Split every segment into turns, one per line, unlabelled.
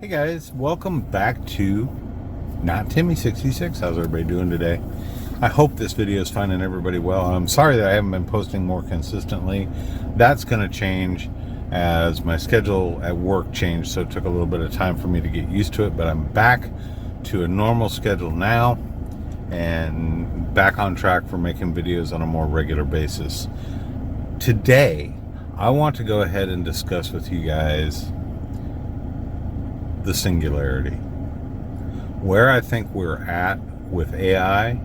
Hey guys, welcome back to Not Timmy66. How's everybody doing today? I hope this video is finding everybody well. I'm sorry that I haven't been posting more consistently. That's going to change as my schedule at work changed, so it took a little bit of time for me to get used to it, but I'm back to a normal schedule now and back on track for making videos on a more regular basis. Today, I want to go ahead and discuss with you guys the singularity, where I think we're at with AI,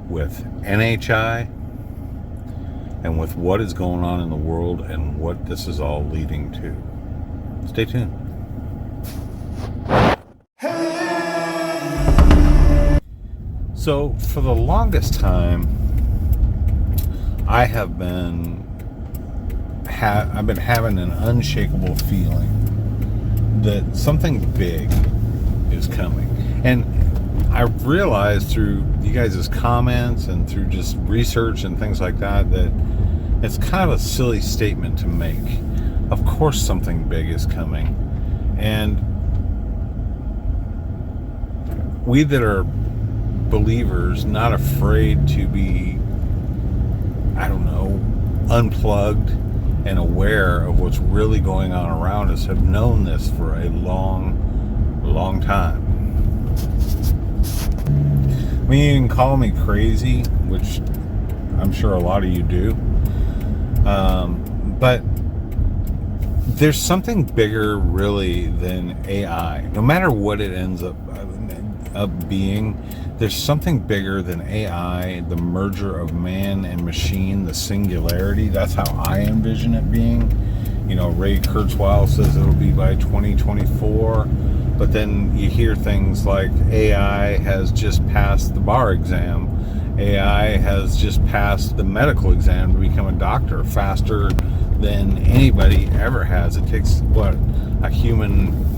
with NHI, and with what is going on in the world and what this is all leading to. Stay tuned. So for the longest time, I've been having an unshakable feeling that something big is coming. And I realized through you guys' comments and through just research and things like that, that it's kind of a silly statement to make. Of course something big is coming. And we that are believers, not afraid to be, unplugged and aware of what's really going on around us, have known this for a long time. I mean, you can call me crazy, which I'm sure a lot of you do, but there's something bigger really than AI. No matter what it ends up being, there's something bigger than AI, the merger of man and machine, the singularity. That's how I envision it being. You know, Ray Kurzweil says it'll be by 2024, but then you hear things like AI has just passed the bar exam. AI has just passed the medical exam to become a doctor faster than anybody ever has. It takes, a human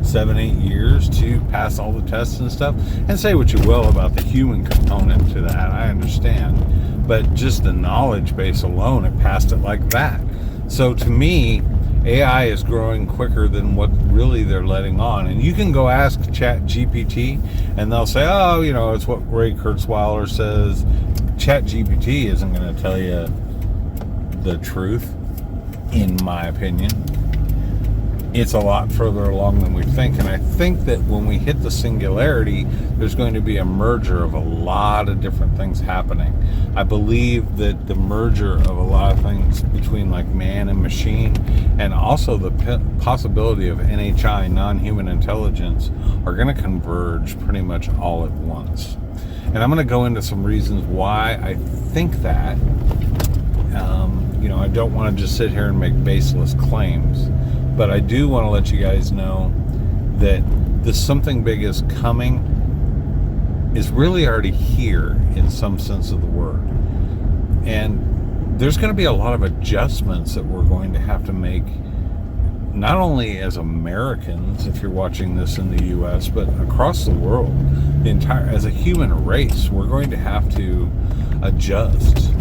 7-8 years to pass all the tests and stuff. And say what you will about the human component to that, I understand, but just the knowledge base alone, it passed it like that. So to me, AI is growing quicker than what really they're letting on. And you can go ask ChatGPT and they'll say, it's what Ray Kurzweil says. ChatGPT isn't going to tell you the truth, in my opinion. It's a lot further along than we think. And I think that when we hit the singularity, there's going to be a merger of a lot of different things happening. I believe that the merger of a lot of things between like man and machine, and also the possibility of NHI, non-human intelligence, are going to converge pretty much all at once. And I'm going to go into some reasons why I think that. I don't want to just sit here and make baseless claims. But I do want to let you guys know that this something big is coming is really already here in some sense of the word. And there's going to be a lot of adjustments that we're going to have to make, not only as Americans, if you're watching this in the US, but across the world. As a human race, we're going to have to adjust.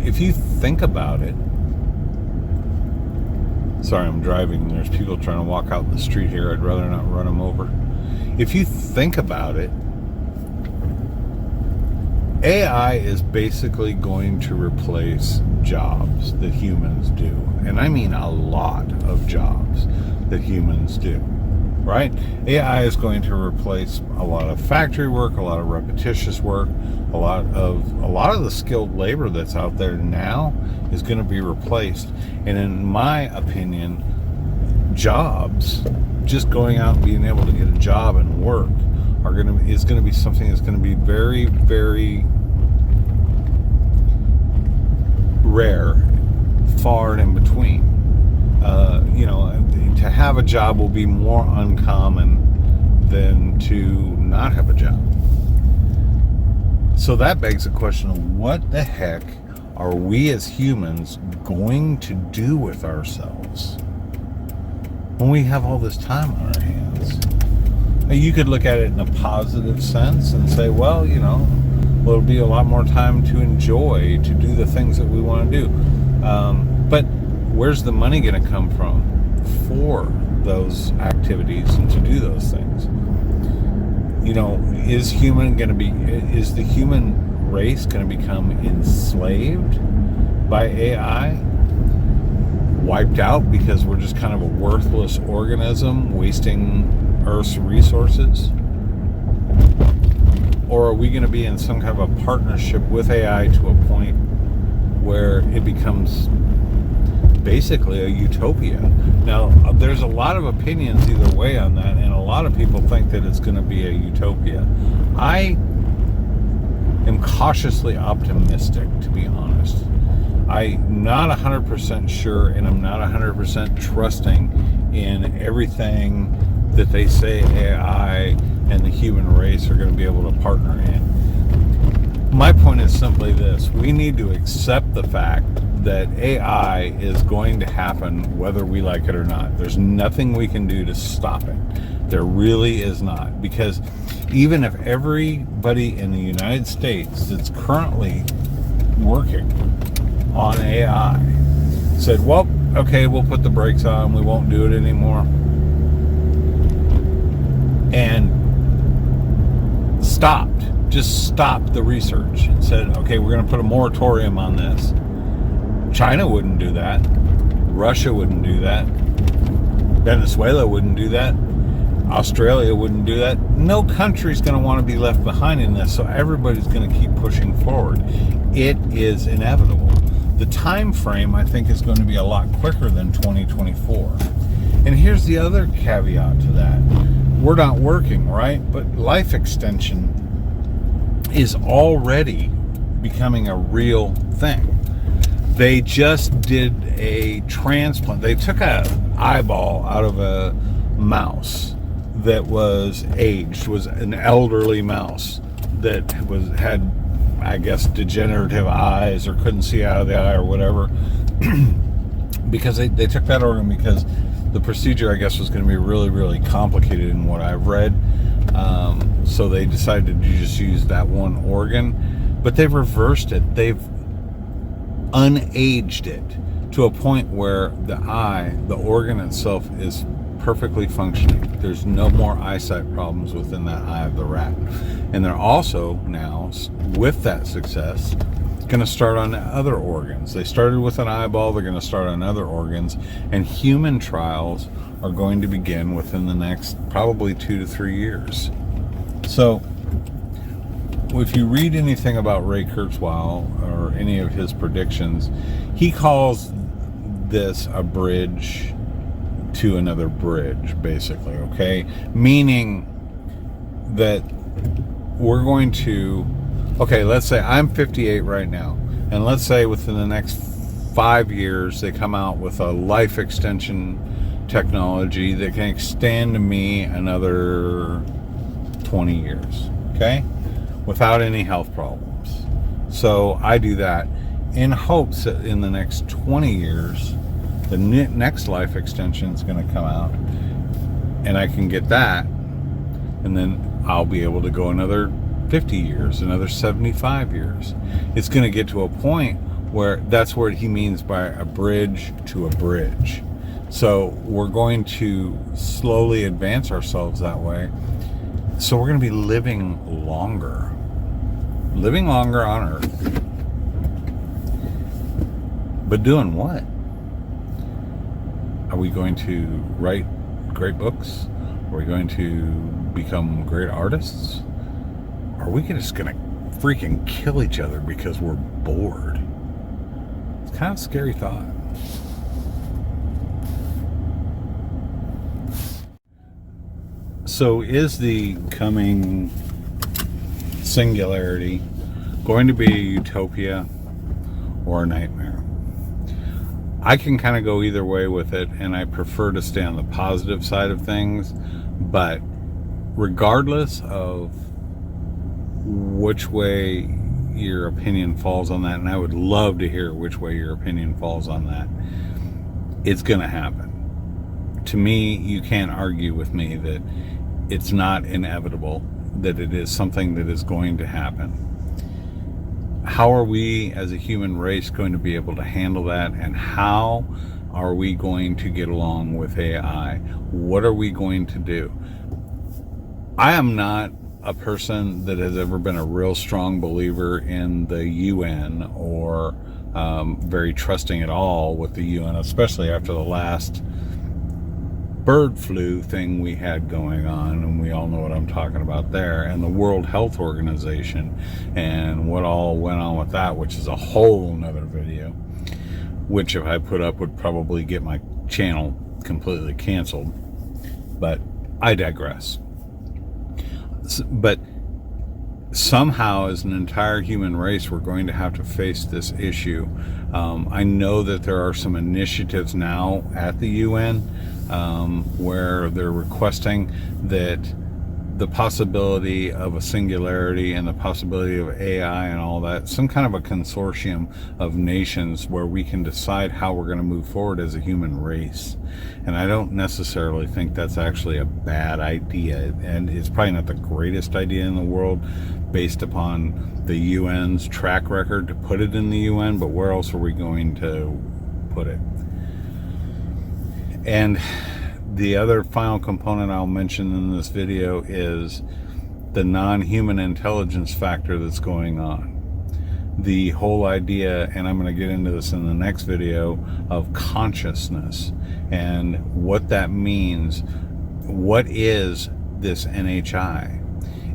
If you think about it, sorry, I'm driving. There's people trying to walk out in the street here. I'd rather not run them over. If you think about it, AI is basically going to replace jobs that humans do. And I mean a lot of jobs that humans do, right? AI is going to replace a lot of factory work, a lot of repetitious work, a lot of the skilled labor that's out there now is going to be replaced. And in my opinion, jobs, just going out and being able to get a job and work, is going to be something that's going to be very, very rare, far and in between. To have a job will be more uncommon than to not have a job. So that begs the question of what the heck are we as humans going to do with ourselves when we have all this time on our hands? You could look at it in a positive sense and say, it'll be a lot more time to enjoy, to do the things that we want to do. But where's the money going to come from for those activities and to do those things. Is the human race going to become enslaved by AI? Wiped out because we're just kind of a worthless organism wasting Earth's resources? Or are we going to be in some kind of a partnership with AI to a point where it becomes basically a utopia? Now, there's a lot of opinions either way on that, and a lot of people think that it's going to be a utopia. I am cautiously optimistic, to be honest. I'm not 100% sure, and I'm not 100% trusting in everything that they say AI and the human race are going to be able to partner in. My point is simply this: we need to accept the fact that AI is going to happen whether we like it or not. There's nothing we can do to stop it. There really is not. Because even if everybody in the United States that's currently working on AI said, well, okay, we'll put the brakes on, we won't do it anymore, and stopped the research and said, okay, we're going to put a moratorium on this. China wouldn't do that. Russia wouldn't do that. Venezuela wouldn't do that. Australia wouldn't do that. No country's going to want to be left behind in this, so everybody's going to keep pushing forward. It is inevitable. The time frame, I think, is going to be a lot quicker than 2024. And here's the other caveat to that. We're not working, right? But life extension is already becoming a real thing. They just did a transplant. They took an eyeball out of a mouse that was aged, was an elderly mouse that had, I guess, degenerative eyes or couldn't see out of the eye or whatever. Because they took that organ because the procedure, I guess, was going to be really, really complicated in what I've read. So they decided to just use that one organ. But they've reversed it. They've unaged it to a point where the eye, the organ itself, is perfectly functioning. There's no more eyesight problems within that eye of the rat. And they're also now, with that success, going to start on other organs. They started with an eyeball, they're going to start on other organs, and human trials are going to begin within the next probably 2 to 3 years. So if you read anything about Ray Kurzweil or any of his predictions, he calls this a bridge to another bridge, basically, okay? Meaning that we're going to, okay, let's say I'm 58 right now, and let's say within the next 5 years they come out with a life extension technology that can extend me another 20 years, okay? Without any health problems. So I do that in hopes that in the next 20 years, the next life extension is going to come out, and I can get that, and then I'll be able to go another 50 years, another 75 years. It's going to get to a point where that's what he means by a bridge to a bridge. So we're going to slowly advance ourselves that way. So we're going to be living longer on Earth. But doing what? Are we going to write great books? Are we going to become great artists? Are we just going to freaking kill each other because we're bored? It's kind of a scary thought. So is the coming singularity going to be a utopia or a nightmare? I can kind of go either way with it, and I prefer to stay on the positive side of things. But regardless of which way your opinion falls on that, and I would love to hear which way your opinion falls on that, it's going to happen. To me, you can't argue with me that it's not inevitable, that it is something that is going to happen. How are we as a human race going to be able to handle that, and how are we going to get along with AI? What are we going to do? I am not a person that has ever been a real strong believer in the UN or very trusting at all with the UN, especially after the last bird flu thing we had going on, and we all know what I'm talking about there, and the World Health Organization and what all went on with that, which is a whole nother video, which if I put up would probably get my channel completely canceled, but I digress. But somehow, as an entire human race, we're going to have to face this issue. I know that there are some initiatives now at the UN where they're requesting that the possibility of a singularity and the possibility of AI and all that, some kind of a consortium of nations where we can decide how we're going to move forward as a human race. And I don't necessarily think that's actually a bad idea, and it's probably not the greatest idea in the world based upon the UN's track record to put it in the UN, but where else are we going to put it? And the other final component I'll mention in this video is the non-human intelligence factor that's going on. The whole idea, and I'm going to get into this in the next video, of consciousness and what that means. What is this NHI?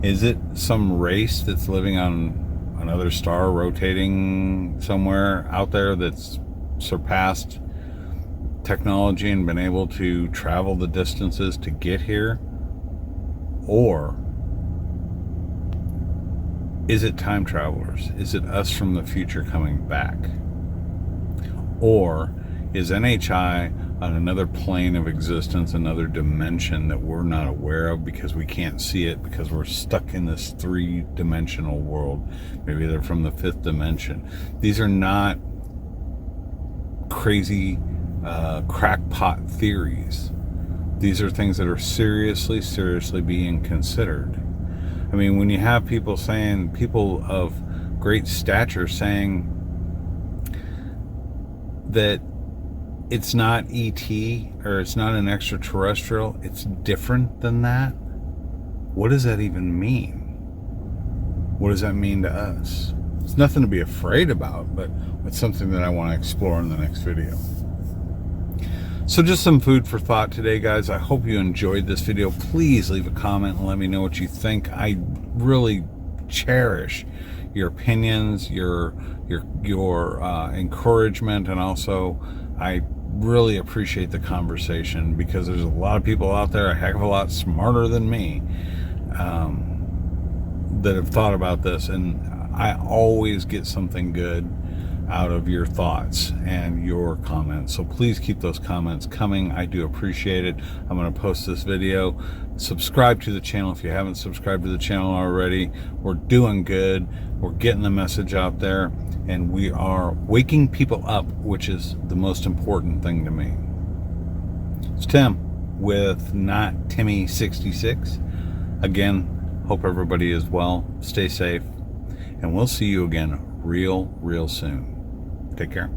Is it some race that's living on another star rotating somewhere out there that's surpassed technology and been able to travel the distances to get here? Or is it time travelers? Is it us from the future coming back? Or is NHI on another plane of existence, another dimension that we're not aware of because we can't see it because we're stuck in this three-dimensional world? Maybe they're from the fifth dimension. These are not crazy crackpot theories. These are things that are seriously being considered. I mean, when you have people of great stature saying that it's not ET or it's not an extraterrestrial, it's different than that, what does that even mean? What does that mean to us? It's nothing to be afraid about, but it's something that I want to explore in the next video. So just some food for thought today, guys. I hope you enjoyed this video. Please leave a comment and let me know what you think. I really cherish your opinions, your encouragement, and also I really appreciate the conversation, because there's a lot of people out there a heck of a lot smarter than me that have thought about this, and I always get something good out of your thoughts and your comments. So please keep those comments coming. I do appreciate it. I'm going to post this video. Subscribe to the channel if you haven't subscribed to the channel already. We're doing good. We're getting the message out there, and we are waking people up, which is the most important thing to me. It's Tim with Not Timmy 66. Again, hope everybody is well. Stay safe, and we'll see you again real soon. Take care.